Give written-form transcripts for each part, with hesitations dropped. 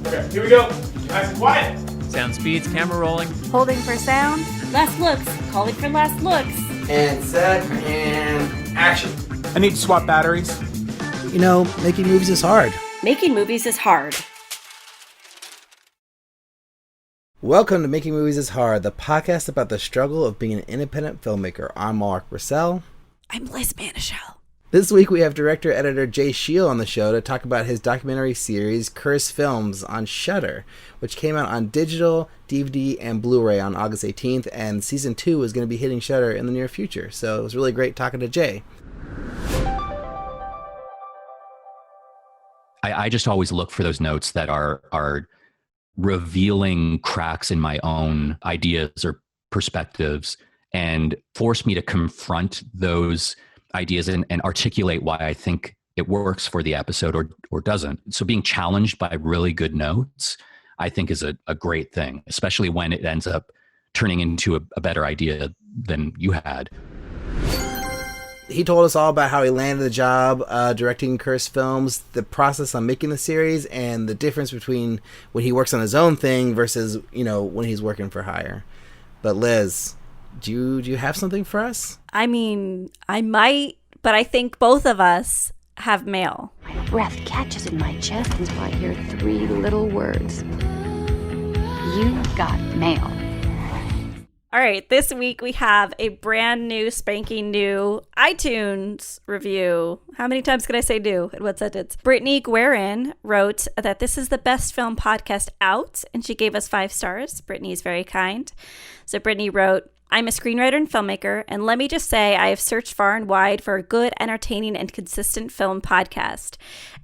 Okay, here we go. Nice and quiet. Sound speeds, camera rolling. Holding for sound. Last looks. Calling for last looks. And set, and action. I need to swap batteries. You know, making movies is hard. Making movies is hard. Welcome to Making Movies is Hard, the podcast about the struggle of being an independent filmmaker. I'm Mark Russell. I'm Liz Manischel. This week we have director-editor Jay Cheel on the show to talk about his documentary series, Cursed Films, on Shudder, which came out on digital, DVD, and Blu-ray on August 18th, and Season 2 is going to be hitting Shudder in the near future. So it was really great talking to Jay. I just always look for those notes that are revealing cracks in my own ideas or perspectives and force me to confront those ideas and articulate why I think it works for the episode or doesn't. So being challenged by really good notes, I think is a great thing, especially when it ends up turning into a better idea than you had. He told us all about how he landed the job directing Cursed Films, the process on making the series, and the difference between when he works on his own thing versus, you know, when he's working for hire. But Liz, do you have something for us? I mean, I might, but I think both of us have mail. My breath catches in my chest until I hear three little words. You got mail. All right, this week we have a brand new, spanking new iTunes review. How many times can I say new in what sentence? Brittany Guerin wrote that this is the best film podcast out, and she gave us 5 stars. Brittany is very kind. So Brittany wrote, I'm a screenwriter and filmmaker, and let me just say I have searched far and wide for a good, entertaining, and consistent film podcast.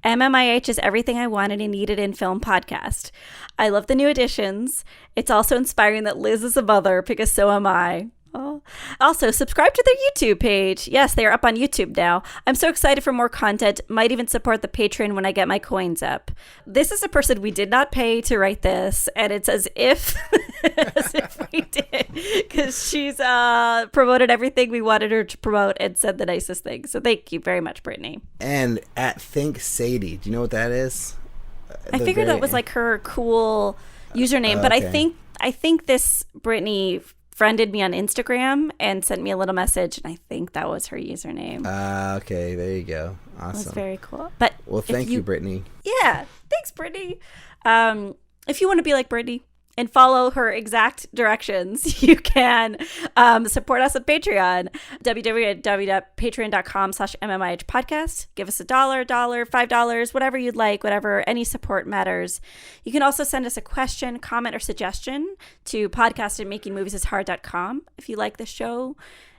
MMIH is everything I wanted and needed in film podcast. I love the new additions. It's also inspiring that Liz is a mother, because so am I. Oh. Also, subscribe to their YouTube page. Yes, they are up on YouTube now. I'm so excited for more content. Might even support the Patreon when I get my coins up. This is a person we did not pay to write this, and it's as if we did, because she's promoted everything we wanted her to promote and said the nicest things. So thank you very much, Brittany. And at Think Sadie, do you know what that is? I figured that was like her cool username, but okay. I think this Brittany friended me on Instagram and sent me a little message, and I think that was her username. Okay, there you go. Awesome. That's very cool. But well, thank you, Brittany. Yeah, thanks, Brittany. If you want to be like Brittany and follow her exact directions, you can support us at Patreon, www.patreon.com/MMIH podcast. Give us $1, $5, whatever you'd like, whatever, any support matters. You can also send us a question, comment, or suggestion to podcast@makingmoviesishard.com. If you like the show,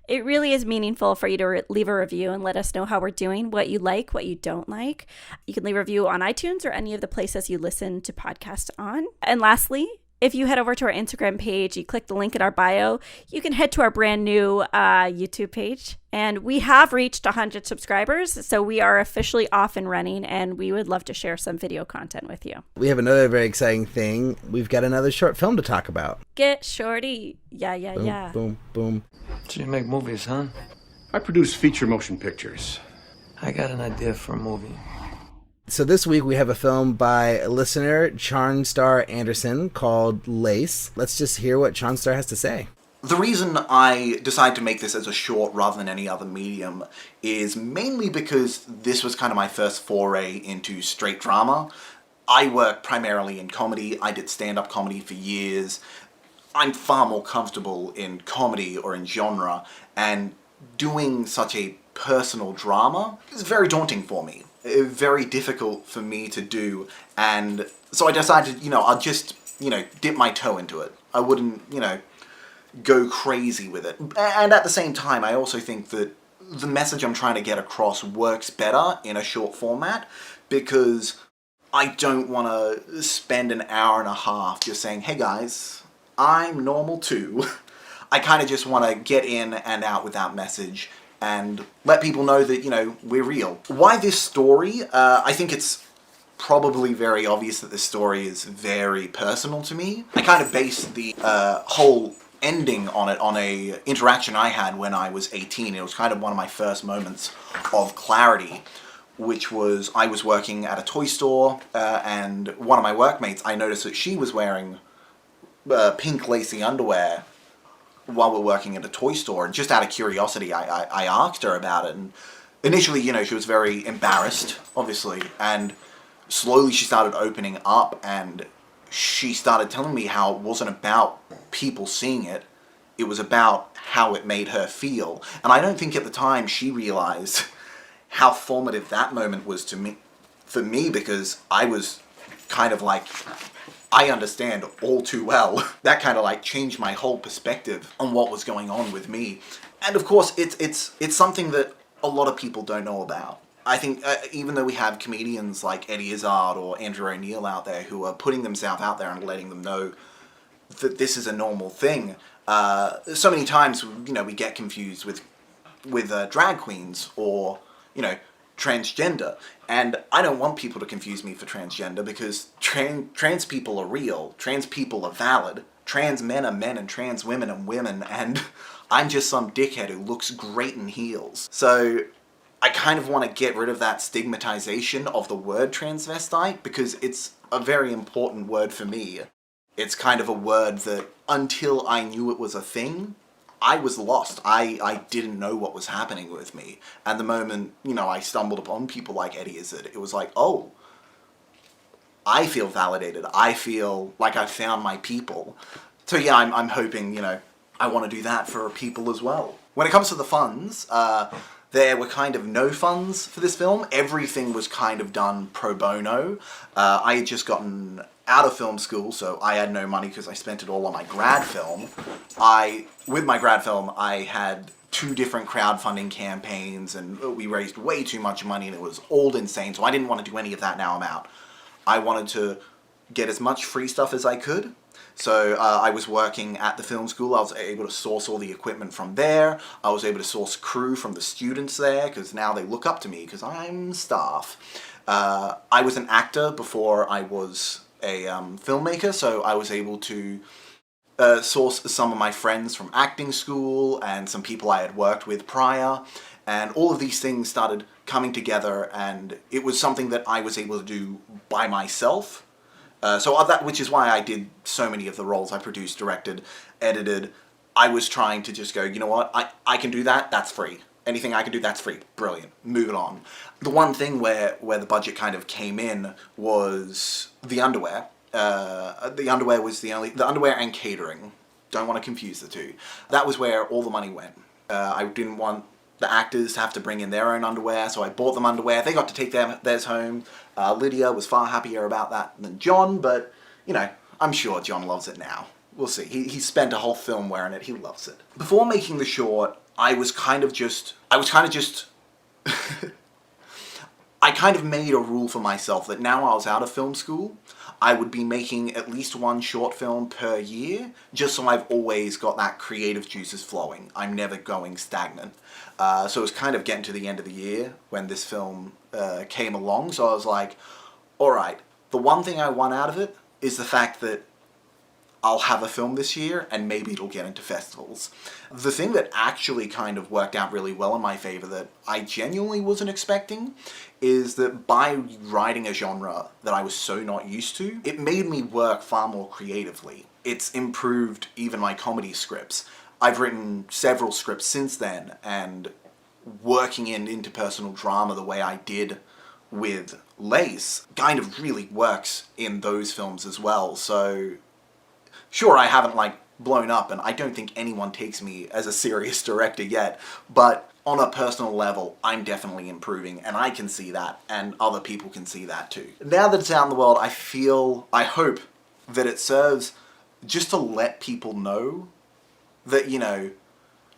it really is meaningful for you to leave a review and let us know how we're doing, what you like, what you don't like. You can leave a review on iTunes or any of the places you listen to podcasts on. And lastly, if you head over to our Instagram page, you click the link in our bio, you can head to our brand new YouTube page. And we have reached 100 subscribers, so we are officially off and running, and we would love to share some video content with you. We have another very exciting thing. We've got another short film to talk about. Get shorty. Yeah. Boom, boom, boom. So you make movies, huh? I produce feature motion pictures. I got an idea for a movie. So this week we have a film by listener Charnstar Anderson called Lace. Let's just hear what Charnstar has to say. The reason I decided to make this as a short rather than any other medium is mainly because this was kind of my first foray into straight drama. I work primarily in comedy. I did stand-up comedy for years. I'm far more comfortable in comedy or in genre, and doing such a personal drama is very daunting for me. Very difficult for me to do, and so I decided, I'll just, dip my toe into it. I wouldn't, go crazy with it. And at the same time, I also think that the message I'm trying to get across works better in a short format, because I don't want to spend an hour and a half just saying, hey guys, I'm normal too. I kind of just want to get in and out with that message and let people know that, we're real. Why this story? I think it's probably very obvious that this story is very personal to me. I kind of based the whole ending on a interaction I had when I was 18. It was kind of one of my first moments of clarity, which was I was working at a toy store, and one of my workmates, I noticed that she was wearing pink lacy underwear while we're working at a toy store, and just out of curiosity, I asked her about it, and initially, she was very embarrassed, obviously, and slowly she started opening up, and she started telling me how it wasn't about people seeing it, it was about how it made her feel. And I don't think at the time she realized how formative that moment was for me, because I was kind of like, I understand all too well. That kind of like changed my whole perspective on what was going on with me. And of course, it's something that a lot of people don't know about. I think even though we have comedians like Eddie Izzard or Andrew O'Neill out there who are putting themselves out there and letting them know that this is a normal thing, so many times, we get confused with drag queens or, transgender. And I don't want people to confuse me for transgender, because trans people are real, trans people are valid, trans men are men and trans women are women, and I'm just some dickhead who looks great in heels. So I kind of want to get rid of that stigmatization of the word transvestite, because it's a very important word for me. It's kind of a word that, until I knew it was a thing, I was lost. I didn't know what was happening with me. And the moment, I stumbled upon people like Eddie Izzard, it was like, oh, I feel validated. I feel like I found my people. So yeah, I'm hoping, I want to do that for people as well. When it comes to the funds, there were kind of no funds for this film. Everything was kind of done pro bono. I had just gotten out of film school, so I had no money because I spent it all on my grad film. With my grad film, I had 2 different crowdfunding campaigns, and we raised way too much money, and it was all insane, so I didn't want to do any of that now I'm out. I wanted to get as much free stuff as I could. So I was working at the film school. I was able to source all the equipment from there. I was able to source crew from the students there, because now they look up to me because I'm staff. I was an actor before I was a filmmaker, so I was able to source some of my friends from acting school and some people I had worked with prior, and all of these things started coming together, and it was something that I was able to do by myself. Which is why I did so many of the roles I produced, directed, edited. I was trying to just go, you know what, I can do that, that's free. Anything I can do, that's free. Brilliant. Move it on. The one thing where the budget kind of came in was the underwear. The underwear was the underwear and catering. Don't want to confuse the two. That was where all the money went. I didn't want the actors to have to bring in their own underwear, so I bought them underwear. They got to take theirs home. Lydia was far happier about that than John, but, I'm sure John loves it now. We'll see. He spent a whole film wearing it. He loves it. Before making the short, I kind of made a rule for myself that now I was out of film school, I would be making at least 1 short film per year, just so I've always got that creative juices flowing. I'm never going stagnant. So it was kind of getting to the end of the year when this film came along, so I was like, alright, the one thing I want out of it is the fact that I'll have a film this year, and maybe it'll get into festivals. The thing that actually kind of worked out really well in my favor that I genuinely wasn't expecting is that by writing a genre that I was so not used to, it made me work far more creatively. It's improved even my comedy scripts. I've written several scripts since then, and working in interpersonal drama the way I did with Lace kind of really works in those films as well. So sure, I haven't blown up, and I don't think anyone takes me as a serious director yet, but on a personal level, I'm definitely improving, and I can see that, and other people can see that too. Now that it's out in the world, I hope that it serves just to let people know that,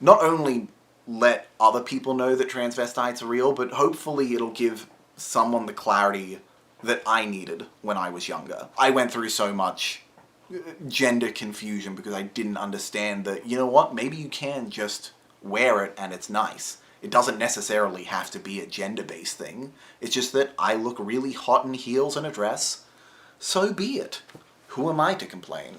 not only let other people know that transvestites are real, but hopefully it'll give someone the clarity that I needed when I was younger. I went through so much gender confusion because I didn't understand that, maybe you can just wear it and it's nice. It doesn't necessarily have to be a gender-based thing. It's just that I look really hot in heels and a dress. So be it. Who am I to complain?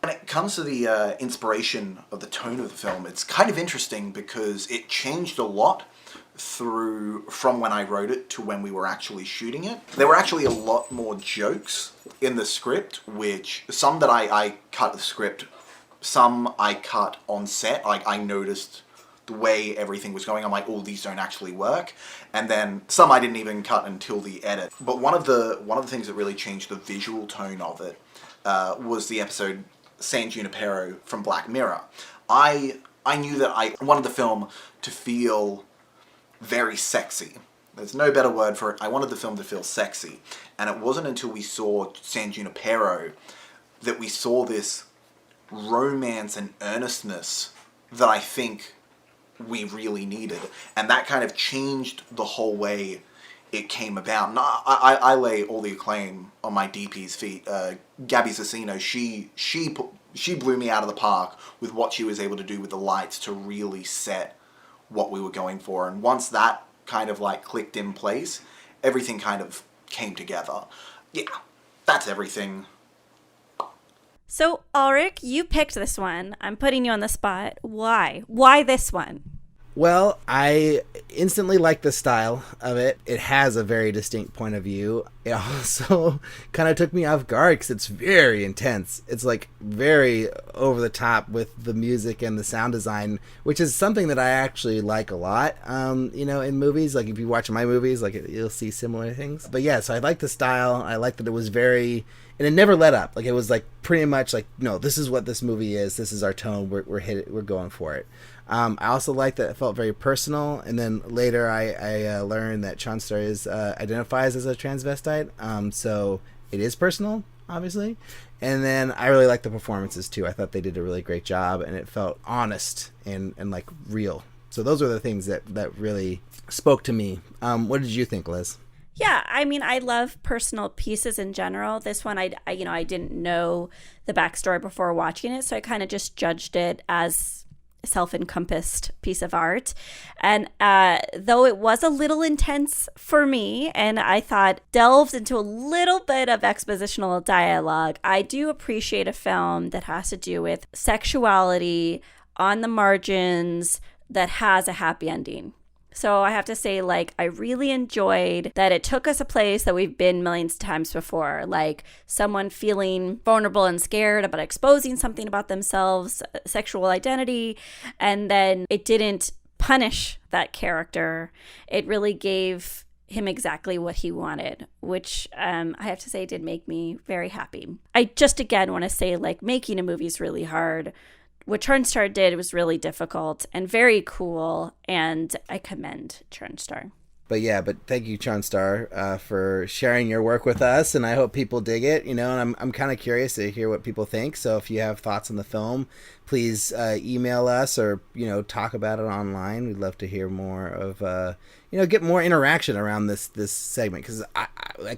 When it comes to the inspiration of the tone of the film, it's kind of interesting because it changed a lot through from when I wrote it to when we were actually shooting it. There were actually a lot more jokes in the script, which some that I cut the script, some I cut on set. Like, I noticed the way everything was going. I'm like, oh, these don't actually work. And then some I didn't even cut until the edit. But one of the things that really changed the visual tone of it was the episode San Junipero from Black Mirror. I knew that I wanted the film to feel very sexy. There's no better word for it. I wanted the film to feel sexy. And it wasn't until we saw San Junipero that we saw this romance and earnestness that I think we really needed. And that kind of changed the whole way it came about. And I lay all the acclaim on my DP's feet. Gabby Cicino, she blew me out of the park with what she was able to do with the lights to really set what we were going for. And once that kind of like clicked in place, everything kind of came together. Yeah, that's everything. So, Ulrich, you picked this one. I'm putting you on the spot. Why? Why this one? Well, I instantly like the style of it. It has a very distinct point of view. It also kind of took me off guard because it's very intense. It's like very over the top with the music and the sound design, which is something that I actually like a lot, in movies. Like, if you watch my movies, like, you'll see similar things. But yeah, so I like the style. I like that it was very... And it never let up. Like, it was like pretty much like, no, this is what this movie is. This is our tone. We're going for it. I also like that it felt very personal. And then later I learned that Charnstar identifies as a transvestite. So it is personal, obviously. And then I really like the performances too. I thought they did a really great job, and it felt honest and like real. So those were the things that really spoke to me. What did you think, Liz? Yeah, I mean, I love personal pieces in general. This one, I didn't know the backstory before watching it, so I kind of just judged it as a self-encompassed piece of art. And though it was a little intense for me, and I thought delved into a little bit of expositional dialogue, I do appreciate a film that has to do with sexuality on the margins that has a happy ending. So I have to say, like, I really enjoyed that it took us a place that we've been millions of times before, like someone feeling vulnerable and scared about exposing something about themselves, sexual identity, and then it didn't punish that character. It really gave him exactly what he wanted, which I have to say did make me very happy. I just, again, want to say, like, making a movie is really hard. What Charnstar did was really difficult and very cool, and I commend Charnstar. But thank you, Charnstar, for sharing your work with us, and I hope people dig it, and I'm kind of curious to hear what people think. So if you have thoughts on the film, please email us or, talk about it online. We'd love to hear more of, get more interaction around this segment, because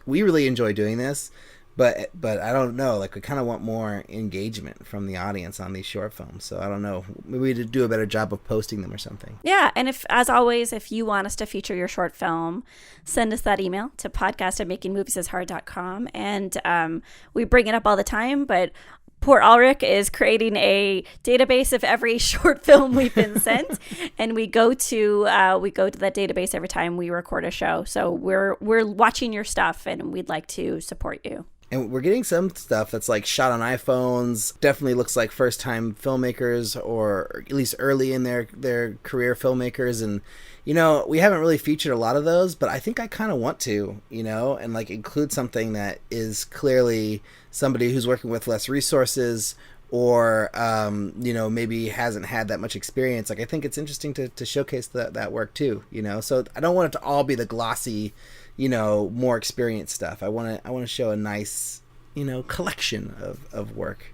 we really enjoy doing this. But I don't know, like, we kind of want more engagement from the audience on these short films. So I don't know, maybe we need to do a better job of posting them or something. Yeah, and as always, if you want us to feature your short film, send us that email to podcast@makingmoviesishard.com. And we bring it up all the time, but poor Ulrich is creating a database of every short film we've been sent, and we go to that database every time we record a show. So we're watching your stuff, and we'd like to support you. And we're getting some stuff that's like shot on iPhones. Definitely looks like first-time filmmakers, or at least early in their career filmmakers. And, we haven't really featured a lot of those, but I think I kind of want to, and like include something that is clearly somebody who's working with less resources, or, maybe hasn't had that much experience. Like, I think it's interesting to showcase that work too, So I don't want it to all be the glossy, more experienced stuff. I want to show a nice, collection of work,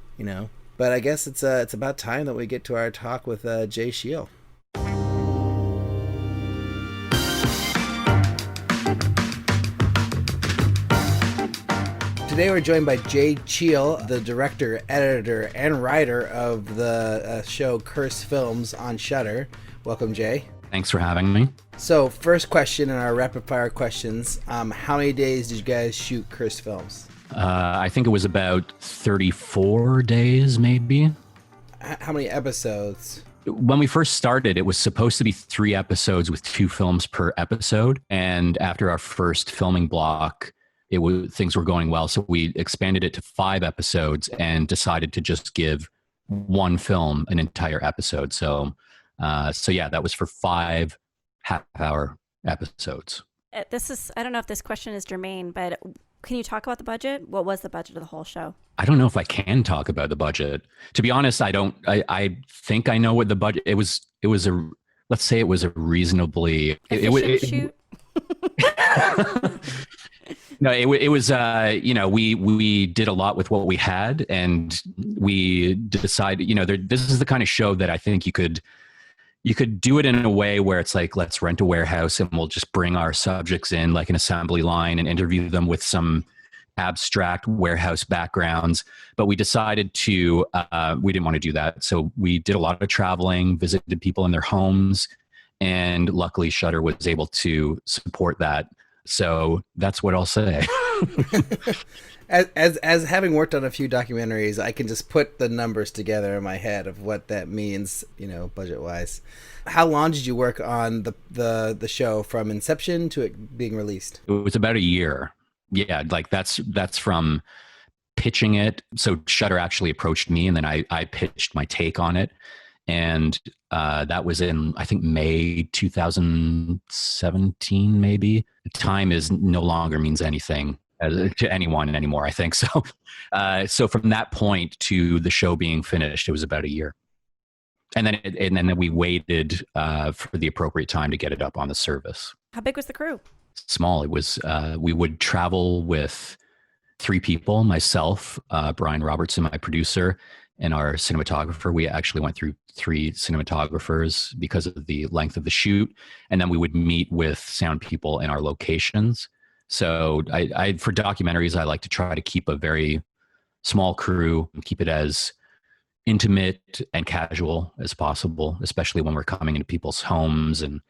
But I guess it's about time that we get to our talk with Jay Cheel. Today we're joined by Jay Cheel, the director, editor, and writer of the show Curse Films on Shudder. Welcome, Jay. Thanks for having me. So, first question in our rapid fire questions. How many days did you guys shoot Curse Films? I think it was about 34 days, maybe. How many episodes? When we first started, it was supposed to be 3 episodes with 2 films per episode. And after our first filming block, things were going well. So we expanded it to 5 episodes and decided to just give 1 film an entire episode. So yeah, that was for 5 half-hour episodes. I don't know if this question is germane, but can you talk about the budget? What was the budget of the whole show? I don't know if I can talk about the budget. To be honest, I don't. I think I know what the budget. Let's say it was a reasonably. Shoot. No, it was. We did a lot with what we had, and we decided. This is the kind of show that I think you could do it in a way where it's like, let's rent a warehouse and we'll just bring our subjects in like an assembly line and interview them with some abstract warehouse backgrounds. But we decided we didn't want to do that. So we did a lot of traveling, visited people in their homes, and luckily Shudder was able to support that. So that's what I'll say. As having worked on a few documentaries, I can just put the numbers together in my head of what that means, budget wise. How long did you work on the show from inception to it being released? It was about a year. Yeah, like that's from pitching it. So Shudder actually approached me, and then I pitched my take on it, and that was in, I think, May 2017, maybe. Time is no longer means anything to anyone anymore, I think. So from that point to the show being finished, it was about a year. And then we waited for the appropriate time to get it up on the service. How big was the crew? Small. It was, we would travel with 3 people, myself, Brian Robertson, my producer, and our cinematographer. We actually went through 3 cinematographers because of the length of the shoot. And then we would meet with sound people in our locations. So I for documentaries, I like to try to keep a very small crew and keep it as intimate and casual as possible, especially when we're coming into people's homes and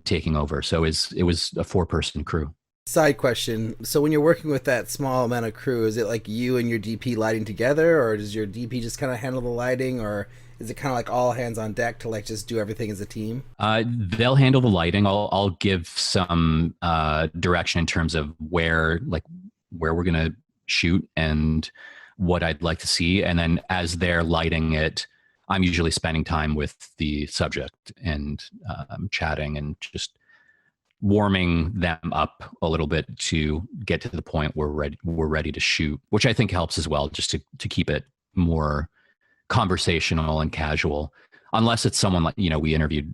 taking over. So it was a 4-person crew. Side question. So when you're working with that small amount of crew, is it like you and your DP lighting together, or does your DP just kind of handle the lighting, or is it kind of like all hands on deck to like just do everything as a team? They'll handle the lighting. I'll give some direction in terms of where we're going to shoot and what I'd like to see. And then as they're lighting it, I'm usually spending time with the subject and chatting and just warming them up a little bit to get to the point where we're ready to shoot, which I think helps as well, just to keep it more conversational and casual. Unless it's someone like, we interviewed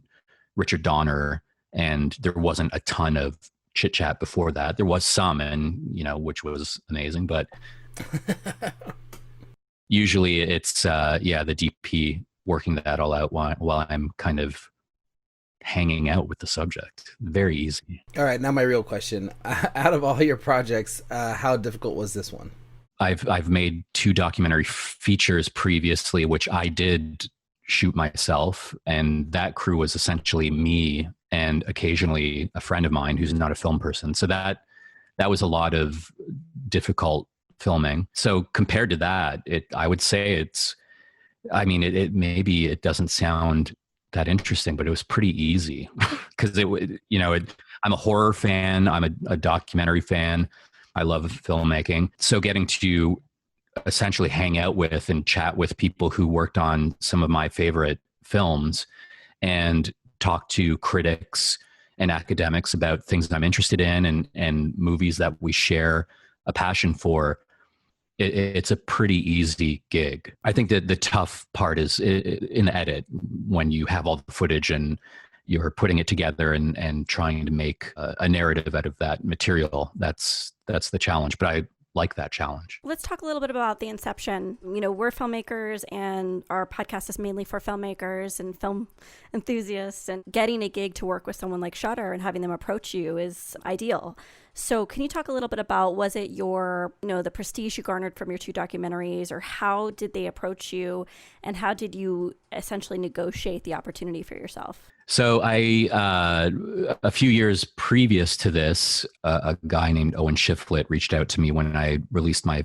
Richard Donner and there wasn't a ton of chit chat before that. There was some, and which was amazing, but usually it's the DP working that all out while I'm kind of hanging out with the subject. Very easy. All right, now my real question. Out of all your projects, how difficult was this one? I've made 2 documentary features previously, which I did shoot myself, and that crew was essentially me and occasionally a friend of mine who's not a film person. So that was a lot of difficult filming. So compared to that, I would say it maybe it doesn't sound that interesting, but it was pretty easy because I'm a horror fan. I'm a documentary fan. I love filmmaking. So getting to essentially hang out with and chat with people who worked on some of my favorite films and talk to critics and academics about things that I'm interested in and movies that we share a passion for, it's a pretty easy gig. I think that the tough part is in the edit, when you have all the footage and you're putting it together and trying to make a narrative out of that material. That's the challenge, but I like that challenge. Let's talk a little bit about the inception. We're filmmakers, and our podcast is mainly for filmmakers and film enthusiasts, and getting a gig to work with someone like Shudder and having them approach you is ideal. So can you talk a little bit about, was it the prestige you garnered from your 2 documentaries, or how did they approach you, and how did you essentially negotiate the opportunity for yourself? So a few years previous to this, a guy named Owen Shiflett reached out to me when I released my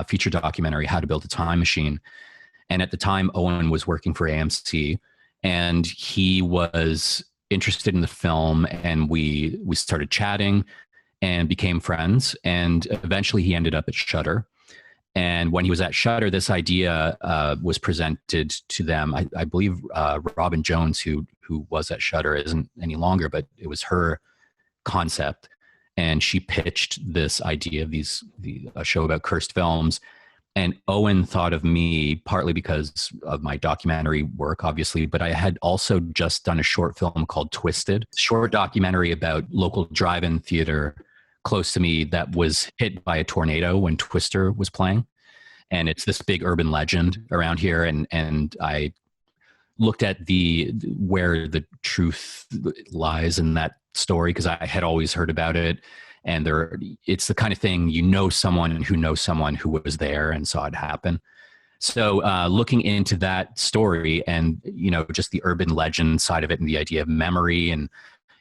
feature documentary, How to Build a Time Machine. And at the time, Owen was working for AMC, and he was interested in the film, and we started chatting and became friends, and eventually he ended up at Shudder. And when he was at Shudder, this idea was presented to them. I believe Robin Jones, who was at Shudder, isn't any longer, but it was her concept, and she pitched this idea of a show about cursed films. And Owen thought of me partly because of my documentary work, obviously, but I had also just done a short film called Twisted, short documentary about local drive-in theater close to me that was hit by a tornado when Twister was playing. And it's this big urban legend around here. And I looked at where the truth lies in that story, because I had always heard about it. And it's the kind of thing, someone who was there and saw it happen. So looking into that story and, just the urban legend side of it and the idea of memory and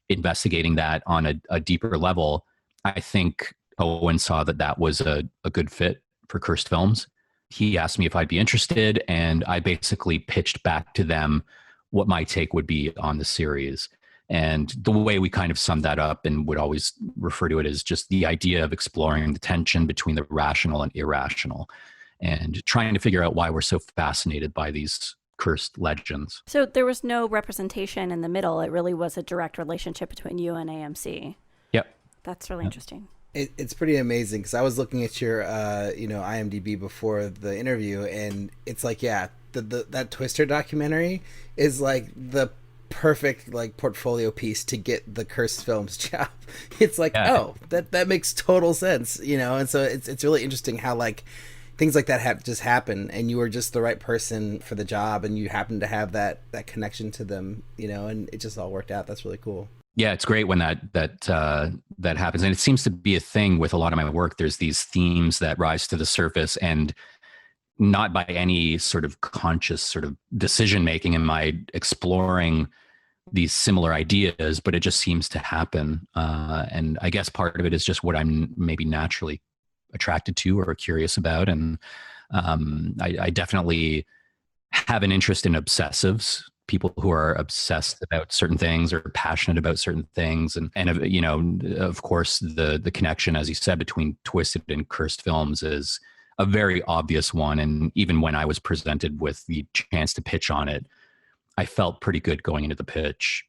investigating that on a deeper level, I think Owen saw that was a good fit for Cursed Films. He asked me if I'd be interested, and I basically pitched back to them what my take would be on the series. And the way we kind of summed that up and would always refer to it as just the idea of exploring the tension between the rational and irrational and trying to figure out why we're so fascinated by these cursed legends. So there was no representation in the middle. It really was a direct relationship between you and AMC. Yep. That's really interesting. It's pretty amazing, because I was looking at your, IMDb before the interview, and it's like, that Twister documentary is like the perfect portfolio piece to get the Cursed Films job. It's like, that makes total sense, and so it's really interesting how things like that just happen, and you were just the right person for the job, and you happen to have that connection to them, and it just all worked out. That's really cool. Yeah, it's great when that happens, and it seems to be a thing with a lot of my work. There's these themes that rise to the surface, and not by any sort of conscious sort of decision making am I exploring these similar ideas, but it just seems to happen. And I guess part of it is just what I'm maybe naturally attracted to or curious about. And I definitely have an interest in obsessives, people who are obsessed about certain things or passionate about certain things. And of course, the connection, as you said, between Twisted and Cursed Films is a very obvious one. And even when I was presented with the chance to pitch on it, I felt pretty good going into the pitch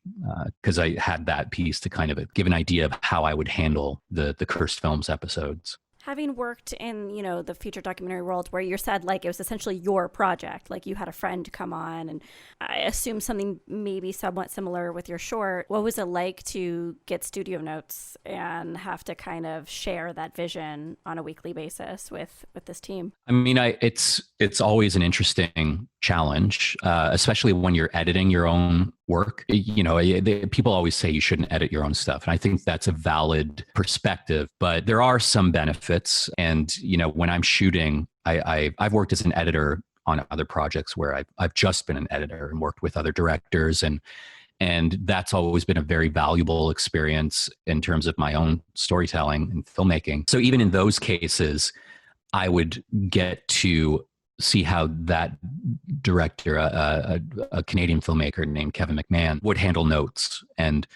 because I had that piece to kind of give an idea of how I would handle the Cursed Films episodes. Having worked in, the feature documentary world where you said it was essentially your project, you had a friend come on, and I assume something maybe somewhat similar with your short. What was it like to get studio notes and have to kind of share that vision on a weekly basis with this team? I mean, it's always an interesting challenge, especially when you're editing your own work. People always say you shouldn't edit your own stuff, and I think that's a valid perspective, but there are some benefits. And when I'm shooting, I've worked as an editor on other projects where I've just been an editor and worked with other directors, and that's always been a very valuable experience in terms of my own storytelling and filmmaking. So even in those cases, I would get to see how that director, a Canadian filmmaker named Kevin McMahon, would handle notes. And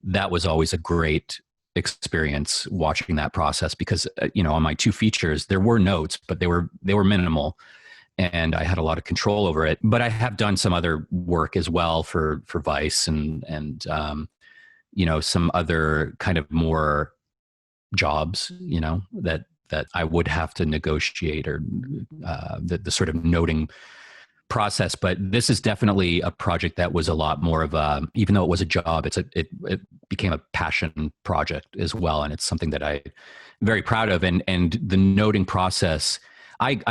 that was always a great experience watching that process, because, on my two features, there were notes, but they were minimal, and I had a lot of control over it. But I have done some other work as well for Vice and some other kind of more jobs, that I would have to negotiate, or the sort of noting process. But this is definitely a project that was a lot more of even though it was a job, it became a passion project as well. And it's something that I'm very proud of. And the noting process, I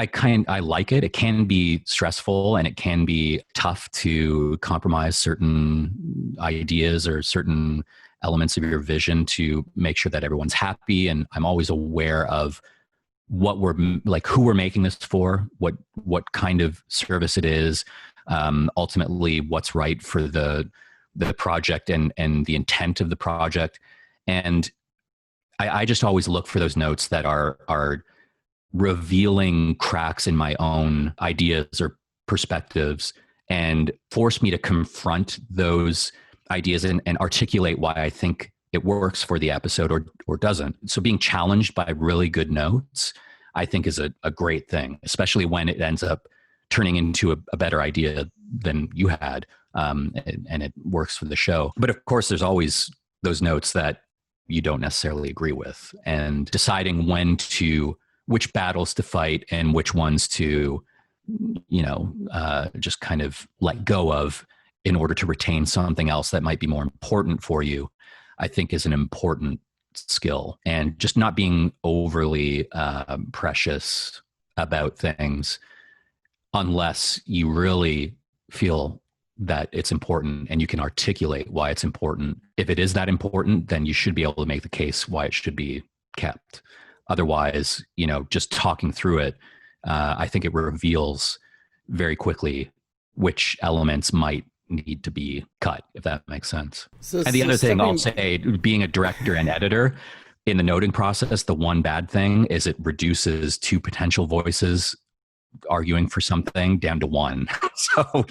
like it. It can be stressful, and it can be tough to compromise certain ideas or certain elements of your vision to make sure that everyone's happy. And I'm always aware of what who we're making this for, what kind of service it is, ultimately what's right for the project and the intent of the project. And I just always look for those notes that are revealing cracks in my own ideas or perspectives and force me to confront those ideas and articulate why I think it works for the episode or doesn't. So being challenged by really good notes, I think is a great thing, especially when it ends up turning into a better idea than you had, and it works for the show. But of course, there's always those notes that you don't necessarily agree with, and deciding which battles to fight and which ones to, just kind of let go of in order to retain something else that might be more important for you, I think is an important skill. And just not being overly precious about things unless you really feel that it's important and you can articulate why it's important. If it is that important, then you should be able to make the case why it should be kept. Otherwise, just talking through it, I think it reveals very quickly which elements might need to be cut, if that makes sense. And the other thing I'll say, being a director and editor, in the noting process, the one bad thing is it reduces two potential voices arguing for something down to one. So,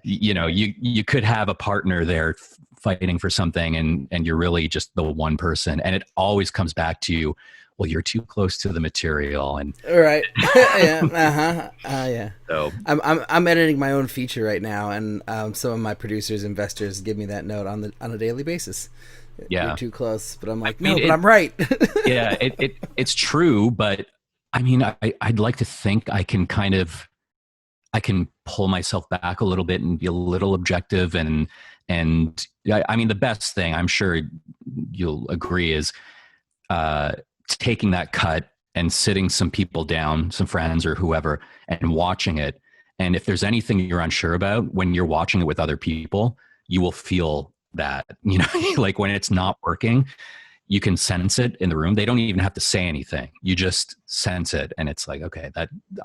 you could have a partner there fighting for something and you're really just the one person. And it always comes back to, well, you're too close to the material. And right. Yeah. Yeah. So I'm editing my own feature right now, and some of my producers, investors give me that note on a daily basis. Yeah. You're too close, but I'm like, but I'm right. Yeah, it's true, but I mean, I'd like to think I can pull myself back a little bit and be a little objective. And I mean, the best thing, I'm sure you'll agree, is taking that cut and sitting some people down, some friends or whoever, and watching it. And if there's anything you're unsure about, when you're watching it with other people, you will feel that, like when it's not working, you can sense it in the room. They don't even have to say anything. You just sense it. And it's like, okay,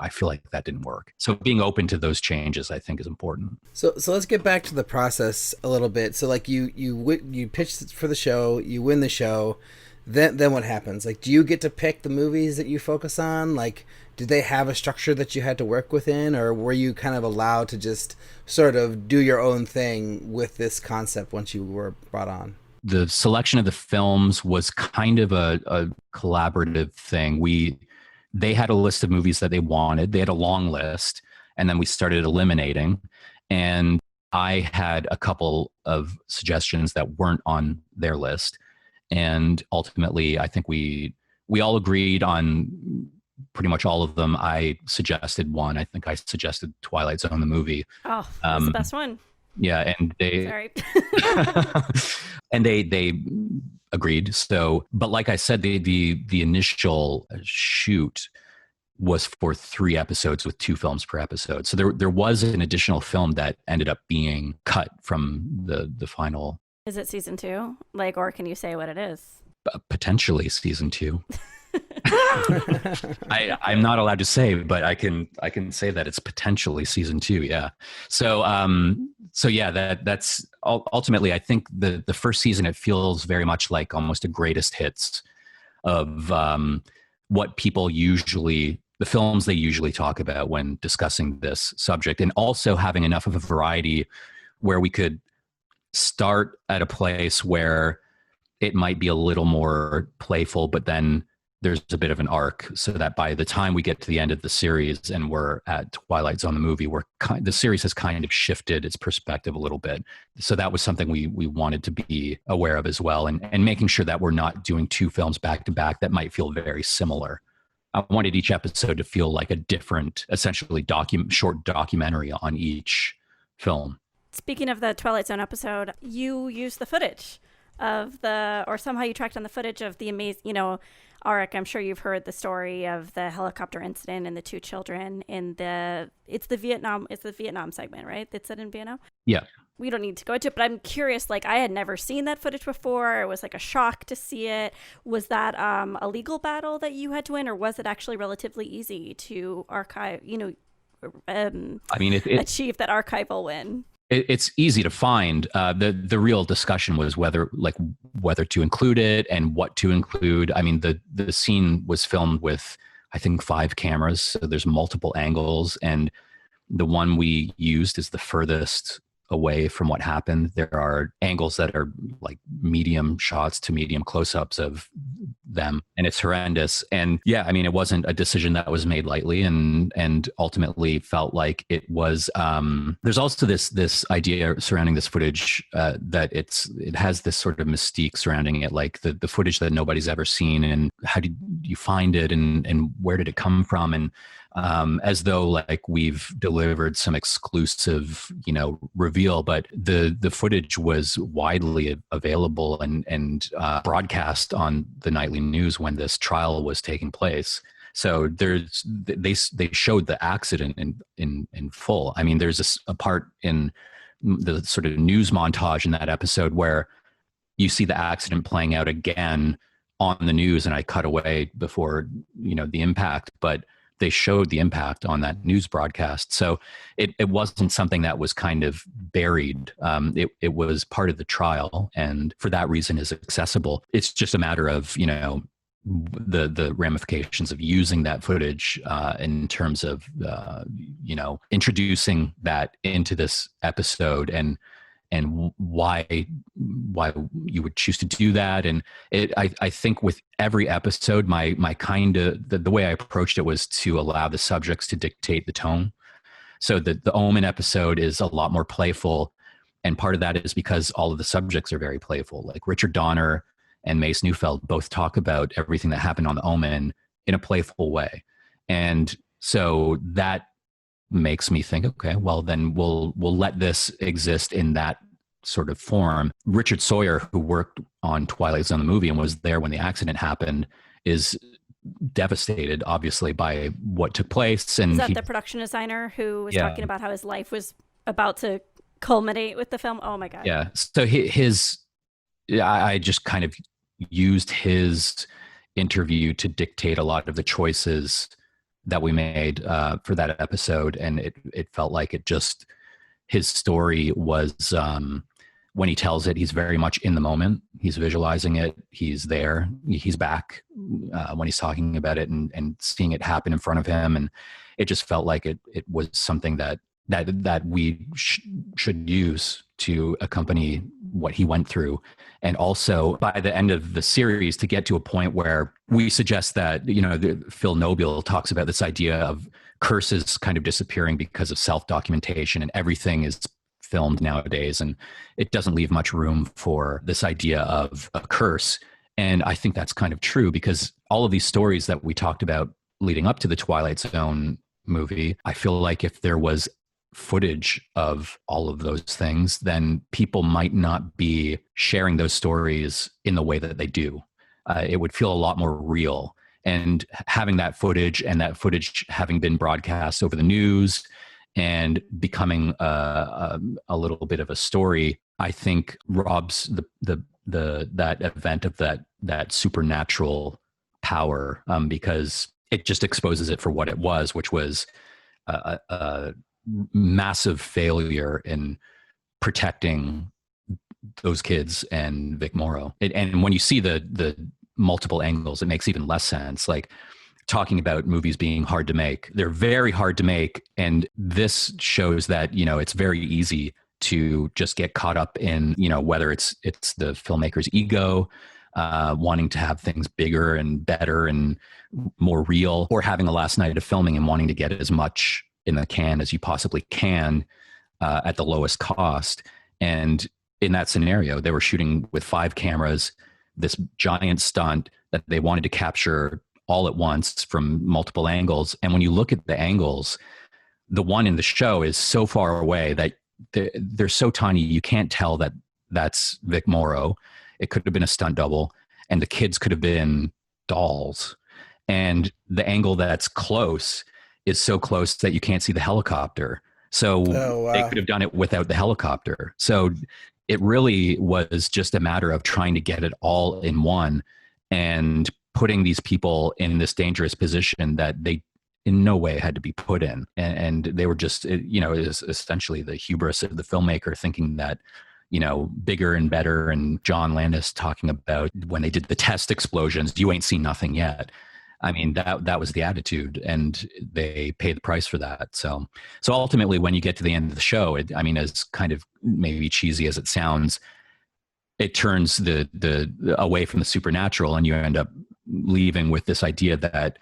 I feel like that didn't work. So being open to those changes, I think, is important. So let's get back to the process a little bit. So like you pitched for the show, you win the show. Then what happens? Like, do you get to pick the movies that you focus on? Like, did they have a structure that you had to work within, or were you kind of allowed to just sort of do your own thing with this concept once you were brought on? The selection of the films was kind of a collaborative thing. They had a list of movies that they wanted. They had a long list, and then we started eliminating. And I had a couple of suggestions that weren't on their list. And ultimately, I think we all agreed on pretty much all of them. I suggested one. I think I suggested Twilight Zone, the movie. Oh, that's the best one. Yeah, and they Sorry. and they agreed. So, but like I said, the initial shoot was for 3 episodes with 2 films per episode. So there was an additional film that ended up being cut from the final. Is it season 2? Or can you say what it is? Potentially season 2. I'm not allowed to say, but I can say that it's potentially season 2. Yeah. So yeah, that's ultimately, I think the first season, it feels very much like almost a greatest hits of what people usually, the films they usually talk about when discussing this subject, and also having enough of a variety where we could start at a place where it might be a little more playful, but then there's a bit of an arc, so that by the time we get to the end of the series and we're at Twilight Zone, the movie, the series has kind of shifted its perspective a little bit. So that was something we wanted to be aware of as well, and making sure that we're not doing 2 films back to back that might feel very similar. I wanted each episode to feel like a different, essentially short documentary on each film. Speaking of the Twilight Zone episode, you used the footage or somehow you tracked on the footage of the amazing, Arik, I'm sure you've heard the story of the helicopter incident and the 2 children in it's the Vietnam segment, right? It's set in Vietnam? Yeah. We don't need to go into it, but I'm curious, I had never seen that footage before. It was a shock to see it. Was that a legal battle that you had to win, or was it actually relatively easy to archive, achieve that archival win? It's easy to find. The real discussion was whether to include it and what to include. I mean, the scene was filmed with, I think, 5 cameras, so there's multiple angles, and The one we used is the furthest away from what happened. There are angles that are like medium shots to medium close-ups of them, and it's horrendous. And yeah, I mean, it wasn't a decision that was made lightly, and ultimately felt like it was. There's also this idea surrounding this footage that it has this sort of mystique surrounding it, like the footage that nobody's ever seen, and how did you find it, and where did it come from, and as though like we've delivered some exclusive, reveal, but the footage was widely available and broadcast on the nightly news when this trial was taking place. So they showed the accident in full. I mean, there's a part in the sort of news montage in that episode where you see the accident playing out again on the news, and I cut away before the impact, but they showed the impact on that news broadcast. So it wasn't something that was kind of buried. It was part of the trial, and for that reason is accessible. It's just a matter of, the ramifications of using that footage in terms of, introducing that into this episode, and why you would choose to do that. And I think with every episode, my kind of the way I approached it was to allow the subjects to dictate the tone. So the Omen episode is a lot more playful, and part of that is because all of the subjects are very playful. Like Richard Donner and Mace Neufeld both talk about everything that happened on the Omen in a playful way, and so that makes me think, okay, well then we'll let this exist in that sort of form. Richard Sawyer, who worked on Twilight Zone the movie and was there when the accident happened, is devastated obviously by what took place. And is that the production designer who was talking about how his life was about to culminate with the film? Oh my god. Yeah. So I just kind of used his interview to dictate a lot of the choices that we made for that episode. And it felt like his story was, when he tells it, he's very much in the moment. He's visualizing it. He's there. He's back when he's talking about it and seeing it happen in front of him. And it just felt like it was something that we should use to accompany what he went through. And also by the end of the series, to get to a point where we suggest that, Phil Nobile talks about this idea of curses kind of disappearing because of self-documentation, and everything is filmed nowadays, and it doesn't leave much room for this idea of a curse. And I think that's kind of true, because all of these stories that we talked about leading up to the Twilight Zone movie, I feel like if there was footage of all of those things, then people might not be sharing those stories in the way that they do. It would feel a lot more real. And having that footage, and that footage having been broadcast over the news and becoming a little bit of a story, I think robs that event of that supernatural power, because it just exposes it for what it was, which was a massive failure in protecting those kids and Vic Morrow. And when you see the multiple angles, it makes even less sense. Like talking about movies being hard to make, they're very hard to make. And this shows that, it's very easy to just get caught up in, whether it's the filmmaker's ego, wanting to have things bigger and better and more real, or having a last night of filming and wanting to get as much in the can as you possibly can at the lowest cost. And in that scenario, they were shooting with 5 cameras, this giant stunt that they wanted to capture all at once from multiple angles. And when you look at the angles, the one in the show is so far away that they're so tiny, you can't tell that that's Vic Morrow. It could have been a stunt double, and the kids could have been dolls. And the angle that's close is so close that you can't see the helicopter. So They could have done it without the helicopter. So it really was just a matter of trying to get it all in one and putting these people in this dangerous position that they in no way had to be put in. And they were just, it is essentially the hubris of the filmmaker thinking that, bigger and better. And John Landis talking about when they did the test explosions, you ain't seen nothing yet. I mean, that was the attitude, and they paid the price for that. So ultimately, when you get to the end of the show, I mean, as kind of maybe cheesy as it sounds, it turns the away from the supernatural, and you end up leaving with this idea that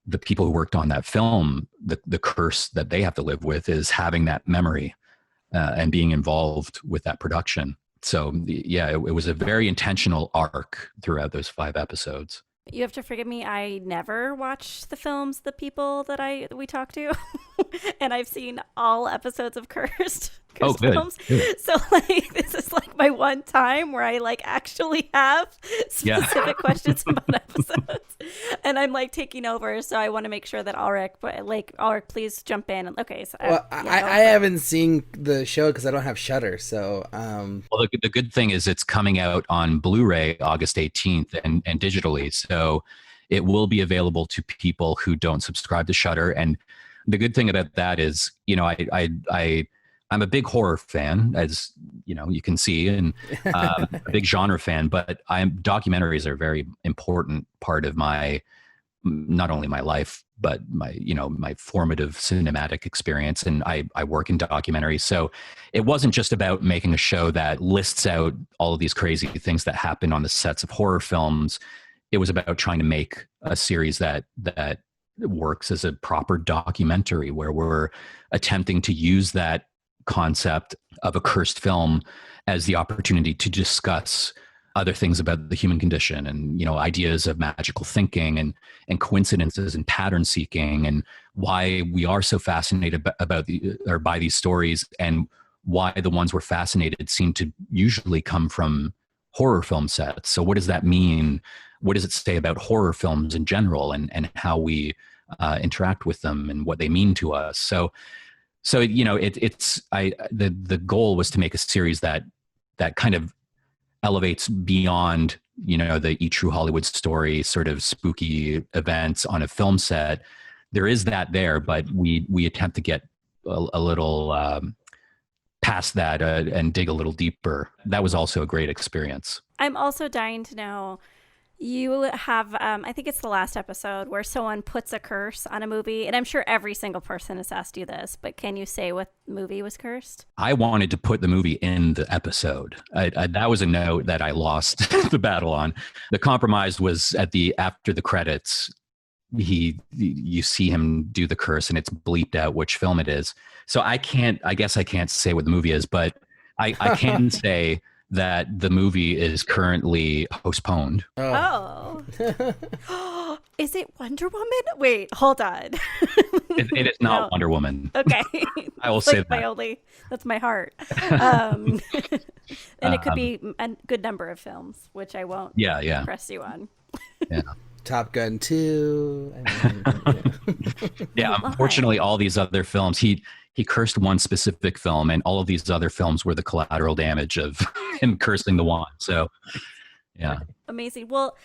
the people who worked on that film, the curse that they have to live with is having that memory and being involved with that production. So yeah, it was a very intentional arc throughout those 5 episodes. You have to forgive me. I never watch the films, the people that we talk to, and I've seen all episodes of Cursed good. films. Good. So like, this is like my one time where I like actually have specific questions about episodes, and I'm like taking over. So I want to make sure that Ulrich, please jump in. Okay. So well, I haven't seen the show because I don't have Shudder. So well, the good thing is it's coming out on Blu-ray August 18th and digitally. So it will be available to people who don't subscribe to Shudder. And the good thing about that is, you know, I'm a big horror fan, as you know, you can see, and a big genre fan. But documentaries are a very important part of my, not only my life, but my formative cinematic experience. And I work in documentaries, so it wasn't just about making a show that lists out all of these crazy things that happen on the sets of horror films. It was about trying to make a series that works as a proper documentary, where we're attempting to use that concept of a cursed film as the opportunity to discuss other things about the human condition, and, you know, ideas of magical thinking and coincidences and pattern seeking, and why we are so fascinated by these stories, and why the ones we're fascinated seem to usually come from horror film sets. So what does that mean? What does it say about horror films in general, and how we interact with them and what they mean to us? So you know, the goal was to make a series that kind of elevates beyond, you know, the E! True Hollywood Story sort of spooky events on a film set. There is that there, but we attempt to get a little past that and dig a little deeper. That was also a great experience. I'm also dying to know, you have, I think it's the last episode where someone puts a curse on a movie, and I'm sure every single person has asked you this, but can you say what movie was cursed? I wanted to put the movie in the episode. That was a note that I lost the battle on. The compromise was after the credits, you see him do the curse, and it's bleeped out which film it is. So I guess I can't say what the movie is, but I can say that the movie is currently postponed. Oh. Is it Wonder Woman? Wait, hold on. It is not Wonder Woman. Okay. I will say that. That's my heart. And it could be a good number of films, which I won't press you on. Yeah. Top Gun 2. Yeah, unfortunately, all these other films, he cursed one specific film, and all of these other films were the collateral damage of him cursing the one. So, yeah. Amazing. Well,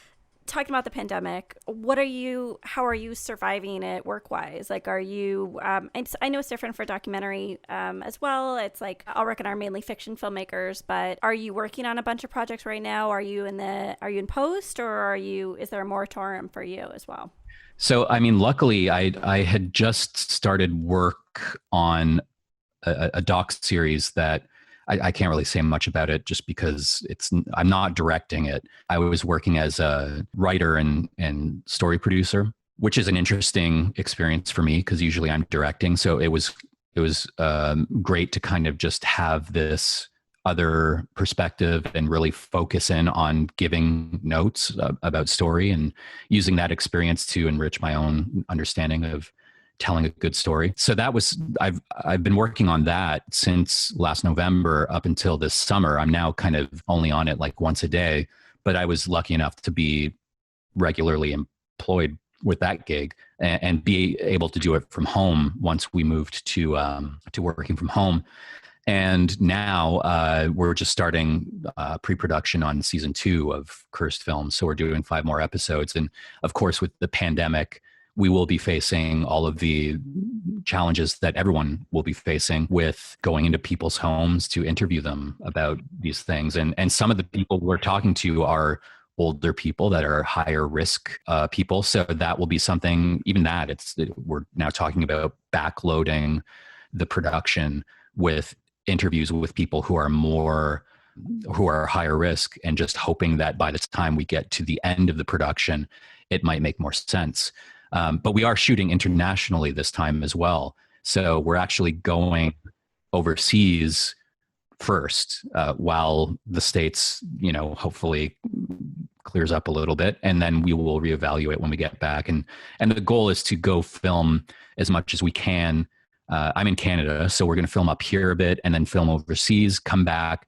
talking about the pandemic, how are you surviving it work-wise? Like, are you, I know it's different for documentary as well. It's like, I'll reckon are mainly fiction filmmakers, but are you working on a bunch of projects right now? Are you in post, or is there a moratorium for you as well? So, I mean, luckily I had just started work on a doc series that I can't really say much about it, just because I'm not directing it. I was working as a writer and story producer, which is an interesting experience for me, because usually I'm directing. So it was great to kind of just have this other perspective and really focus in on giving notes about story, and using that experience to enrich my own understanding of telling a good story. So I've been working on that since last November up until this summer. I'm now kind of only on it like once a day, but I was lucky enough to be regularly employed with that gig and be able to do it from home once we moved to working from home. And now we're just starting pre-production on season 2 of Cursed Films. So we're doing 5 more episodes. And of course, with the pandemic, we will be facing all of the challenges that everyone will be facing with going into people's homes to interview them about these things. And some of the people we're talking to are older people that are higher risk people. So that will be something, even that we're now talking about backloading the production with interviews with people who are higher risk, and just hoping that by the time we get to the end of the production, it might make more sense. But we are shooting internationally this time as well. So we're actually going overseas first, while the States, hopefully clears up a little bit, and then we will reevaluate when we get back. And the goal is to go film as much as we can. I'm in Canada, so we're going to film up here a bit and then film overseas, come back.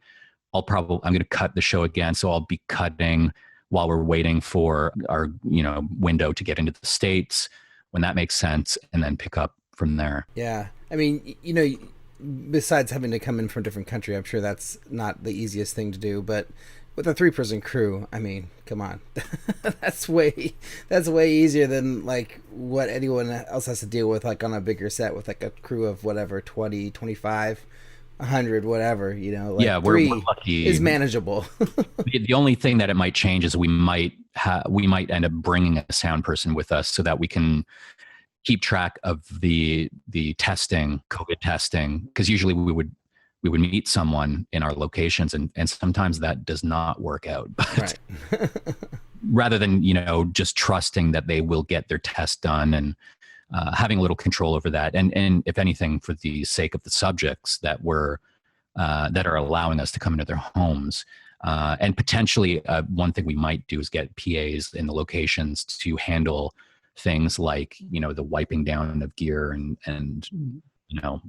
I'm going to cut the show again. So I'll be cutting while we're waiting for our, window to get into the States, when that makes sense, and then pick up from there. Yeah. I mean, besides having to come in from a different country, I'm sure that's not the easiest thing to do, but with a 3-person crew, I mean, come on. that's way easier than like what anyone else has to deal with, like on a bigger set with like a crew of whatever, 20, 25, 100, whatever, like yeah, we're lucky. Is manageable. The only thing that it might change is we might end up bringing a sound person with us so that we can keep track of the testing, COVID testing, because usually we would meet someone in our locations, and sometimes that does not work out. But right. rather than, just trusting that they will get their test done, and having a little control over that. And if anything, for the sake of the subjects that that are allowing us to come into their homes. And potentially one thing we might do is get PAs in the locations to handle things like, the wiping down of gear and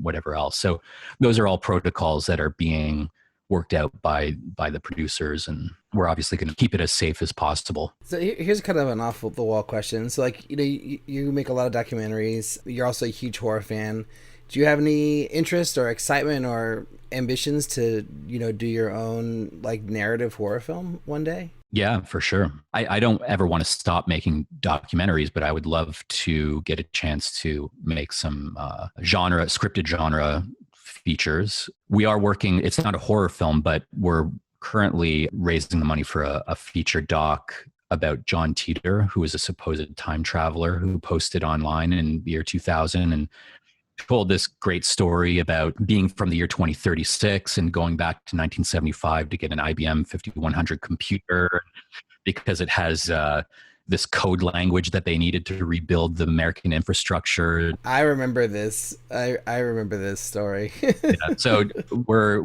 whatever else. So those are all protocols that are being worked out by the producers, and we're obviously going to keep it as safe as possible. So here's kind of an off the wall question. So like, you make a lot of documentaries. You're also a huge horror fan. Do you have any interest or excitement or ambitions to, do your own like narrative horror film one day? Yeah, for sure. I don't ever want to stop making documentaries, but I would love to get a chance to make some scripted genre features. We are working, it's not a horror film, but we're currently raising the money for a feature doc about John Titor, who is a supposed time traveler who posted online in the year 2000 and told this great story about being from the year 2036 and going back to 1975 to get an IBM 5100 computer because it has this code language that they needed to rebuild the American infrastructure. I remember this. I remember this story. Yeah, so we're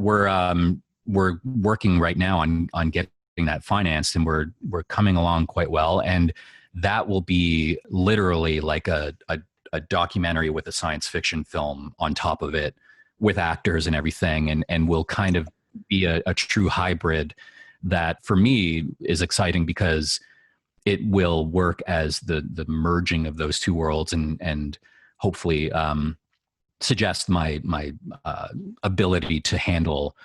working right now on getting that financed, and we're coming along quite well. And that will be literally like a documentary with a science fiction film on top of it, with actors and everything, and will kind of be a true hybrid that for me is exciting because it will work as the merging of those two worlds, and hopefully suggest my ability to handle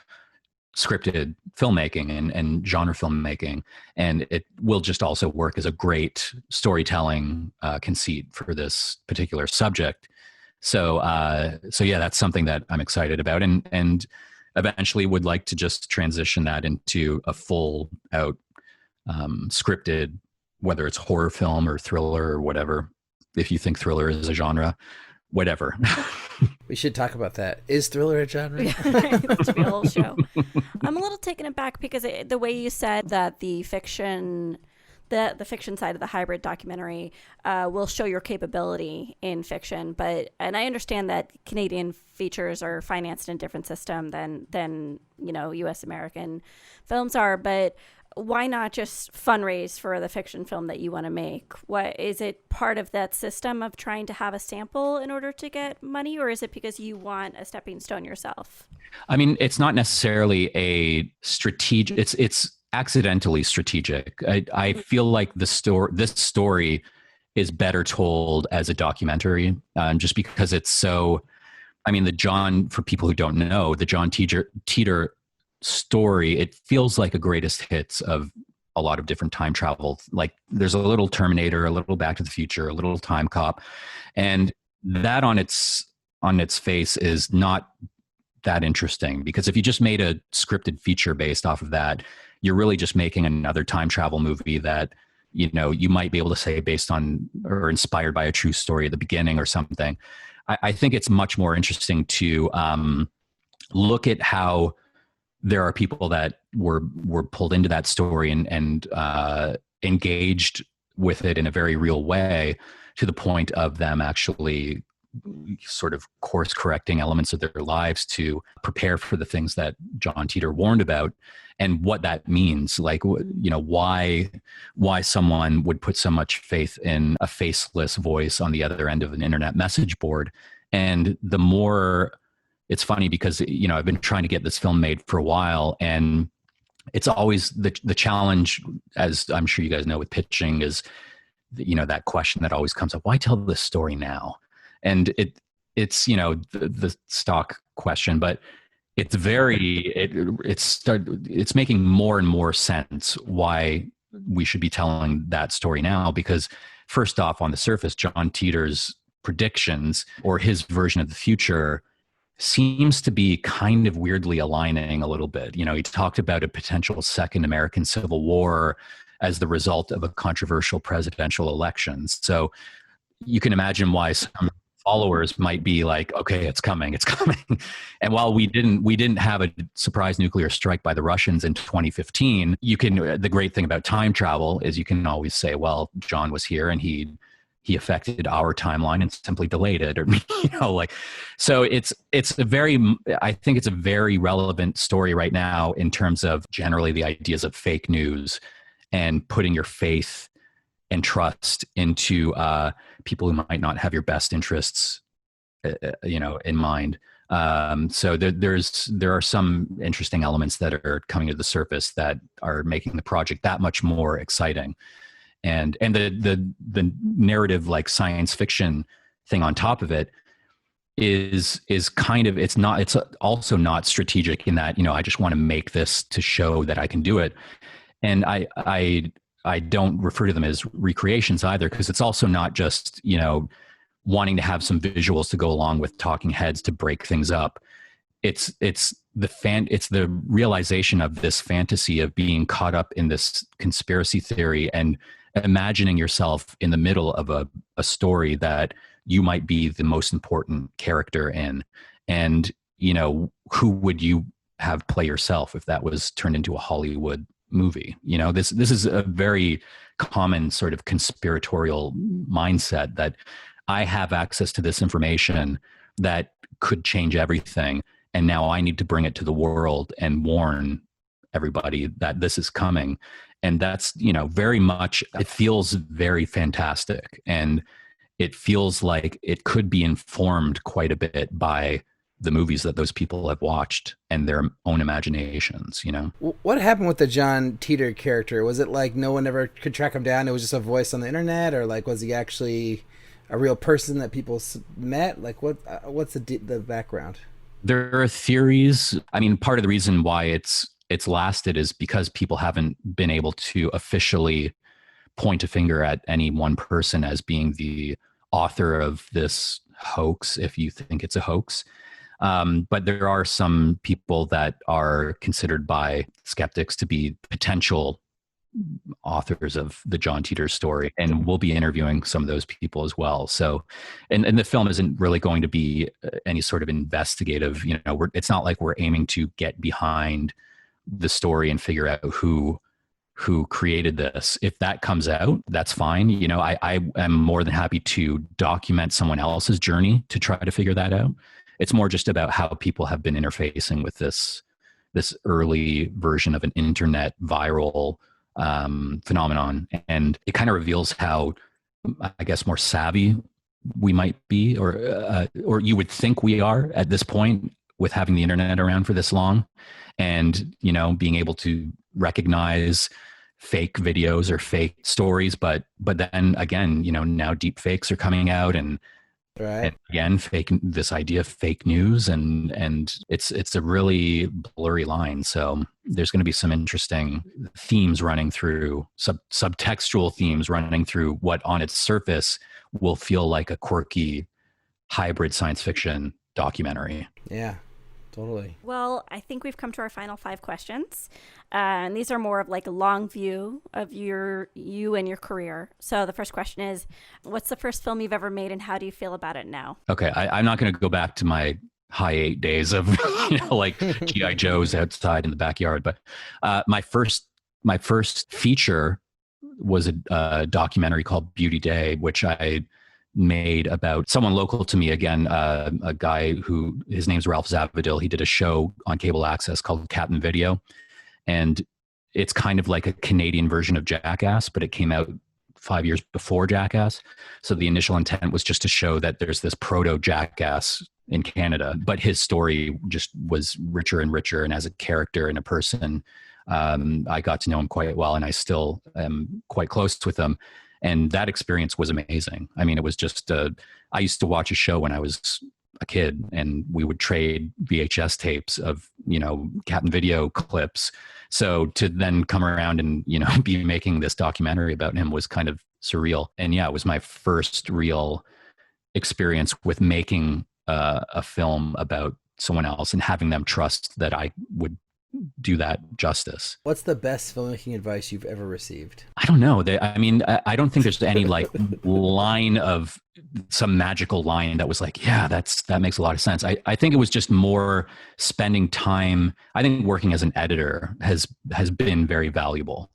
scripted filmmaking and genre filmmaking. And it will just also work as a great storytelling conceit for this particular subject. So yeah, that's something that I'm excited about, and eventually would like to just transition that into a full out scripted, whether it's horror film or thriller or whatever. If you think thriller is a genre, whatever. We should talk about that. Is thriller a genre? That should be a whole show. I'm a little taken aback because the way you said that the fiction side of the hybrid documentary will show your capability in fiction, and I understand that Canadian features are financed in a different system than U.S. American films are, but why not just fundraise for the fiction film that you want to make? What is it, part of that system of trying to have a sample in order to get money, or is it because you want a stepping stone yourself? I mean, it's not necessarily a strategic, it's accidentally strategic. I feel like this story is better told as a documentary, just because it's so, for people who don't know, the John Titor story, it feels like a greatest hits of a lot of different time travel. Like there's a little Terminator, a little Back to the Future, a little Time Cop, and that on its face is not that interesting, because if you just made a scripted feature based off of that, you're really just making another time travel movie that, you know, you might be able to say based on or inspired by a true story at the beginning or something. I think it's much more interesting to look at how there are people that were pulled into that story and engaged with it in a very real way, to the point of them actually sort of course correcting elements of their lives to prepare for the things that John Teeter warned about, and what that means. Like, you know, why someone would put so much faith in a faceless voice on the other end of an internet message board. And the more, it's funny because, you know, I've been trying to get this film made for a while, and it's always the challenge, as I'm sure you guys know, with pitching is, you know, that question that always comes up: why tell this story now? And it's you know, the stock question, but it's it's making more and more sense why we should be telling that story now. Because first off, on the surface, John Teeter's predictions, or his version of the future, seems to be kind of weirdly aligning a little bit. You know, he talked about a potential second American Civil War as the result of a controversial presidential election. So you can imagine why some followers might be like, okay, it's coming. And while we didn't have a surprise nuclear strike by the Russians in 2015, the great thing about time travel is you can always say, well, John was here and he affected our timeline and simply delayed it, or, you know, like, so I think it's a very relevant story right now in terms of generally the ideas of fake news and putting your faith and trust into people who might not have your best interests, you know, in mind. So there are some interesting elements that are coming to the surface that are making the project that much more exciting. And the narrative, like science fiction thing on top of it, is kind of, it's also not strategic in that, you know, I just want to make this to show that I can do it. And I don't refer to them as recreations either, because it's also not just, you know, wanting to have some visuals to go along with talking heads to break things up. It's the realization of this fantasy of being caught up in this conspiracy theory and imagining yourself in the middle of a story that you might be the most important character in. And, you know, who would you have play yourself if that was turned into a Hollywood movie? You know, this is a very common sort of conspiratorial mindset, that I have access to this information that could change everything, and now I need to bring it to the world and warn everybody that this is coming. And that's, you know, very much, it feels very fantastic, and it feels like it could be informed quite a bit by the movies that those people have watched and their own imaginations, you know? What happened with the John Teeter character? Was it like no one ever could track him down? It was just a voice on the internet, or like, was he actually a real person that people met? Like, what's the background? There are theories. I mean, part of the reason why it's lasted is because people haven't been able to officially point a finger at any one person as being the author of this hoax, if you think it's a hoax. But there are some people that are considered by skeptics to be potential authors of the John Teeter story, and we'll be interviewing some of those people as well. So, and the film isn't really going to be any sort of investigative, you know, it's not like we're aiming to get behind the story and figure out who created this. If that comes out, that's fine. You know, I am more than happy to document someone else's journey to try to figure that out. It's more just about how people have been interfacing with this early version of an internet viral phenomenon. And it kind of reveals how, I guess, more savvy we might be, or you would think we are at this point, with having the internet around for this long, and, you know, being able to recognize fake videos or fake stories. But then again, you know, now deep fakes are coming out, and right, and again, this idea of fake news, and it's a really blurry line. So there's going to be some interesting themes running through, subtextual themes running through what on its surface will feel like a quirky hybrid science fiction documentary. Yeah. Totally. Well, I think we've come to our final 5 questions. And these are more of like a long view of you and your career. So the first question is, what's the first film you've ever made and how do you feel about it now? Okay, I'm not going to go back to my high 8 days of like GI Joes outside in the backyard, but my first feature was a documentary called Beauty Day, which I made about someone local to me. Again, a guy who, his name's Ralph Zavadil. He did a show on cable access called Captain Video, and it's kind of like a Canadian version of Jackass, but it came out 5 years before Jackass. So the initial intent was just to show that there's this proto Jackass in Canada, but his story just was richer and richer. And as a character and a person, I got to know him quite well, and I still am quite close with him. And that experience was amazing. I mean, it was just, I used to watch a show when I was a kid, and we would trade VHS tapes of, Captain Video clips. So to then come around and, be making this documentary about him was kind of surreal. And yeah, it was my first real experience with making a film about someone else and having them trust that I would do that justice. What's the best filmmaking advice you've ever received? I don't know. I don't think there's any like line of some magical line that was like, yeah, that makes a lot of sense. I think it was just more spending time. I think working as an editor has been very valuable,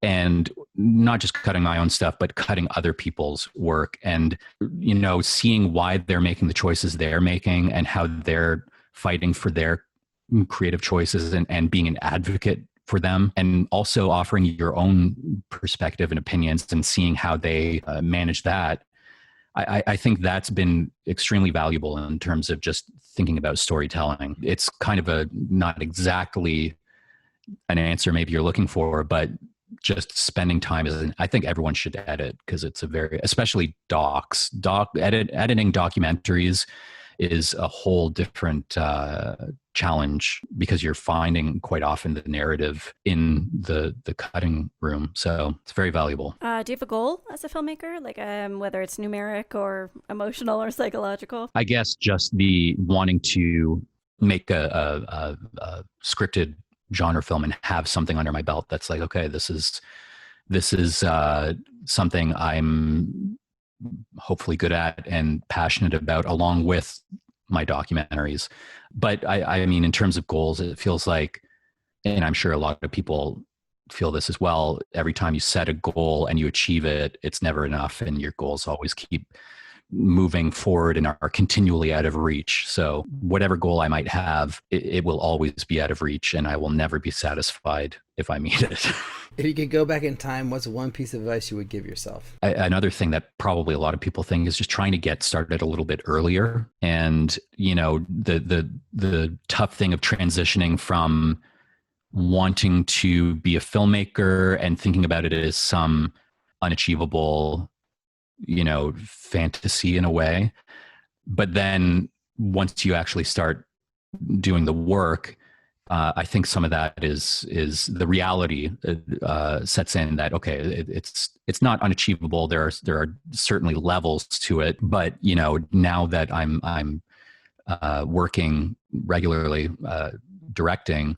and not just cutting my own stuff, but cutting other people's work, and seeing why they're making the choices they're making and how they're fighting for their creative choices, and being an advocate for them, and also offering your own perspective and opinions and seeing how they manage that. I think that's been extremely valuable in terms of just thinking about storytelling. It's kind of not exactly an answer maybe you're looking for, but just spending time I think everyone should edit, because it's especially editing documentaries is a whole different challenge, because you're finding quite often the narrative in the cutting room. So it's very valuable. Do you have a goal as a filmmaker, like whether it's numeric or emotional or psychological? I guess just the wanting to make a scripted genre film and have something under my belt that's like, okay, this is something I'm hopefully good at and passionate about, along with my documentaries. But I mean, in terms of goals, it feels like, and I'm sure a lot of people feel this as well, every time you set a goal and you achieve it, it's never enough, and your goals always keep moving forward and are continually out of reach. So whatever goal I might have, it will always be out of reach, and I will never be satisfied if I meet it. If you could go back in time, what's one piece of advice you would give yourself? Another thing that probably a lot of people think is just trying to get started a little bit earlier. And, the tough thing of transitioning from wanting to be a filmmaker and thinking about it as some unachievable, fantasy in a way. But then once you actually start doing the work, I think some of that is the reality sets in that, okay, it's not unachievable. There are certainly levels to it, but now that I'm working regularly, directing,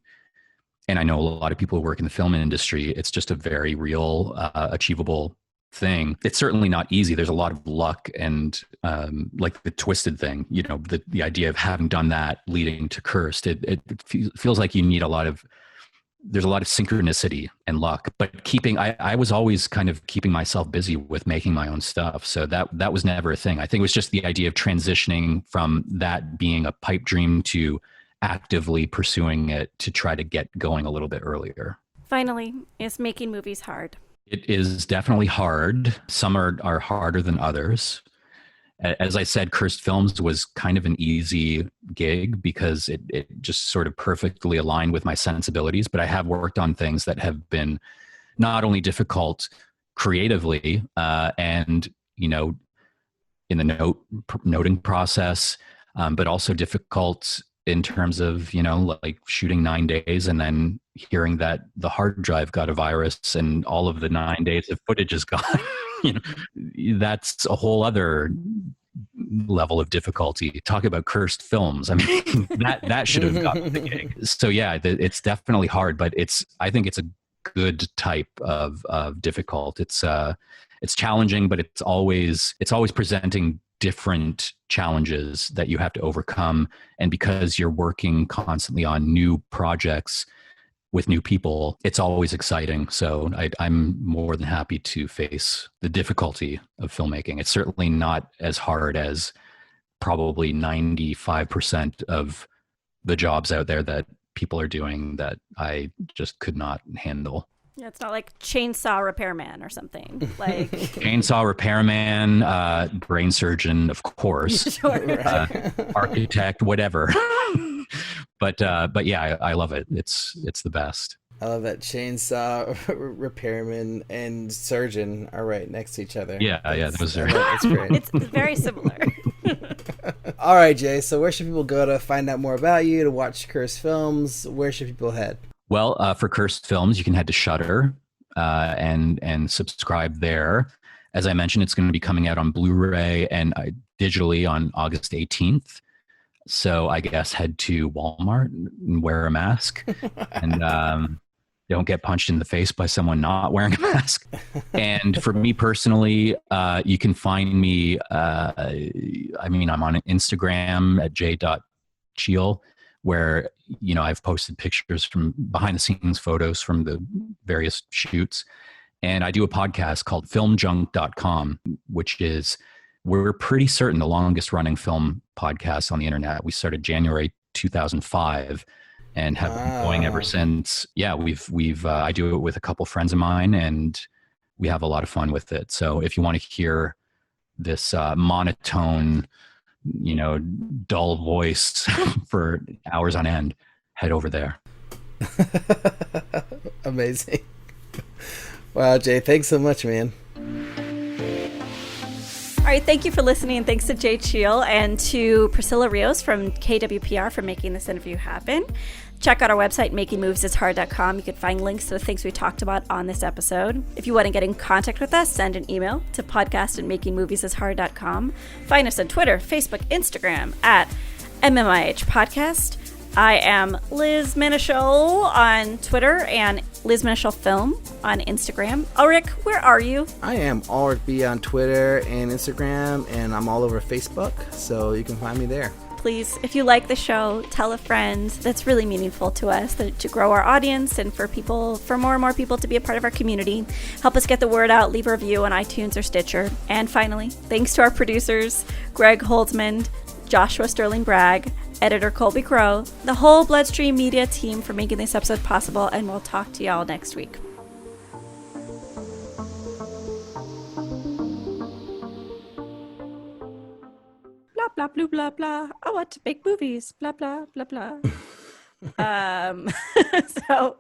and I know a lot of people who work in the film industry, it's just a very real, achievable thing. It's certainly not easy. There's a lot of luck and like the Twisted thing, the idea of having done that leading to Cursed, it feels like you need there's a lot of synchronicity and luck, but I was always kind of keeping myself busy with making my own stuff. So that was never a thing. I think it was just the idea of transitioning from that being a pipe dream to actively pursuing it to try to get going a little bit earlier. Finally, is making movies hard? It is definitely hard. Some are harder than others. As I said, Cursed Films was kind of an easy gig because it just sort of perfectly aligned with my sensibilities. But I have worked on things that have been not only difficult creatively and, in the noting process, but also difficult in terms of, like shooting 9 days and then hearing that the hard drive got a virus and all of the 9 days of footage is gone. That's a whole other, level of difficulty. Talk about cursed films. I mean, that should have gotten the gig. So yeah, it's definitely hard, but I think it's a good type of difficult. It's challenging, but it's always presenting different challenges that you have to overcome. And because you're working constantly on new projects with new people, it's always exciting. So I'm more than happy to face the difficulty of filmmaking. It's certainly not as hard as probably 95% of the jobs out there that people are doing that I just could not handle. Yeah, it's not like chainsaw repairman or something. Like chainsaw repairman, brain surgeon, of course, architect, whatever. But yeah, I love it. It's the best. I love that chainsaw repairman and surgeon are right next to each other. Yeah, those are. That's great. it's very similar. All right, Jay. So where should people go to find out more about you, to watch cursed films? Where should people head? Well, for cursed films, you can head to Shudder and subscribe there. As I mentioned, it's going to be coming out on Blu-ray and digitally on August 18th. So I guess head to Walmart and wear a mask and don't get punched in the face by someone not wearing a mask. And for me personally, you can find me, I'm on Instagram at Jay.Cheel, where, I've posted pictures from behind the scenes photos from the various shoots. And I do a podcast called filmjunk.com, which is, we're pretty certain, the longest running film podcast on the internet. We started January 2005 and have been going ever since. Yeah, I do it with a couple friends of mine and we have a lot of fun with it. So if you want to hear this monotone, dull voice for hours on end, head over there. Amazing. Wow, Jay, thanks so much, man. All right, thank you for listening. Thanks to Jay Cheel and to Priscilla Rios from KWPR for making this interview happen. Check out our website, makingmoviesishard.com. You can find links to the things we talked about on this episode. If you want to get in contact with us, send an email to podcast@makingmoviesishard.com. Find us on Twitter, Facebook, Instagram at MMIH Podcast. I am Liz Minichel on Twitter and Liz Minichel Film on Instagram. Ulrich, where are you? I am Ulrich B on Twitter and Instagram, and I'm all over Facebook, so you can find me there. Please, if you like the show, tell a friend. That's really meaningful to us, to grow our audience and for more and more people to be a part of our community. Help us get the word out. Leave a review on iTunes or Stitcher. And finally, thanks to our producers, Greg Holtzman, Joshua Sterling Bragg, editor Colby Crow, the whole Bloodstream Media team for making this episode possible, and we'll talk to y'all next week. Blah, blah, blah, blah, blah. I want to make movies. Blah, blah, blah, blah. So...